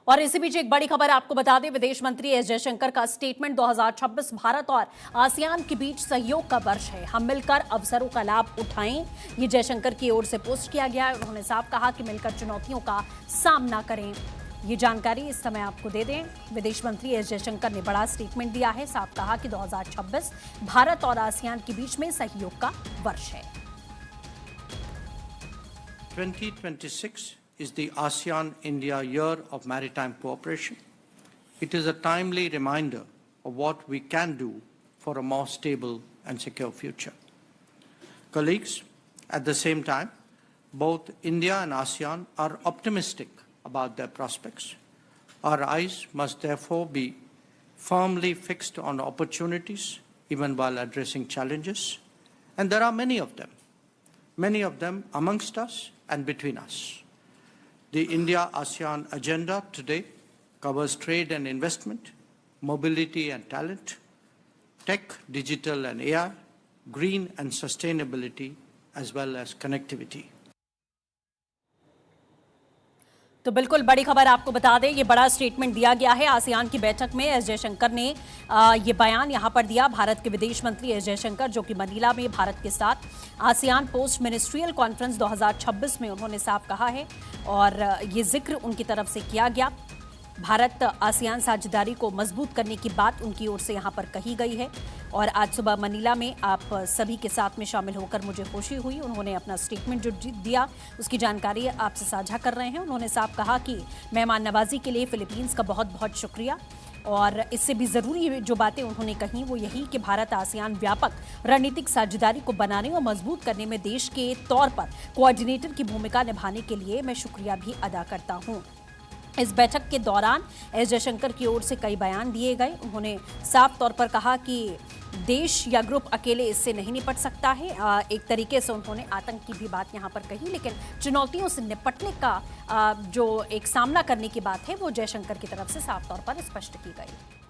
और इसी बीच एक बड़ी खबर आपको बता दें, विदेश मंत्री एस जयशंकर का स्टेटमेंट 2026 भारत और आसियान के बीच सहयोग का वर्ष है, हम मिलकर अवसरों का लाभ उठाएं। ये जयशंकर की ओर से पोस्ट किया गया है। उन्होंने साफ कहा कि मिलकर चुनौतियों का सामना करें। ये जानकारी इस समय आपको दे दें, विदेश मंत्री एस जयशंकर ने बड़ा स्टेटमेंट दिया है। साफ कहा कि 2026 भारत और आसियान के बीच में सहयोग का वर्ष है। 2026 is the ASEAN-India Year of Maritime Cooperation. It is a timely reminder of what we can do for a more stable and secure future. Colleagues, at the same time, both India and ASEAN are optimistic about their prospects. Our eyes must therefore be firmly fixed on opportunities, even while addressing challenges. And there are many of them amongst us and between us. The India-ASEAN agenda today covers trade and investment, mobility and talent, tech, digital and AI, green and sustainability, as well as connectivity. तो बिल्कुल बड़ी खबर आपको बता दें, ये बड़ा statement दिया गया है आसियान की बैठक में। एस जयशंकर ने ये बयान यहां पर दिया। भारत के विदेश मंत्री एस जयशंकर, जो कि मनीला में भारत के साथ आसियान पोस्ट मिनिस्ट्रियल कॉन्फ्रेंस 2026 में उन्होंने साफ कहा है और ये जिक्र उनकी तरफ से किया गया। भारत आसियान साझेदारी को मजबूत करने की बात उनकी ओर से यहां पर कही गई है। और आज सुबह मनीला में आप सभी के साथ में शामिल होकर मुझे खुशी हुई। उन्होंने अपना स्टेटमेंट जो दिया उसकी जानकारी आपसे साझा कर रहे हैं। उन्होंने साफ कहा कि मेहमान नवाजी के लिए फिलीपींस का बहुत बहुत शुक्रिया। और इससे भी ज़रूरी जो बातें उन्होंने कही वो यही कि भारत आसियान व्यापक रणनीतिक साझेदारी को बनाने और मजबूत करने में देश के तौर पर कोऑर्डिनेटर की भूमिका निभाने के लिए मैं शुक्रिया भी अदा करता हूँ। इस बैठक के दौरान एस जयशंकर की ओर से कई बयान दिए गए। उन्होंने साफ तौर पर कहा कि देश या ग्रुप अकेले इससे नहीं निपट सकता है। एक तरीके से उन्होंने आतंक की भी बात यहाँ पर कही, लेकिन चुनौतियों से निपटने का जो एक सामना करने की बात है वो जयशंकर की तरफ से साफ तौर पर स्पष्ट की गई।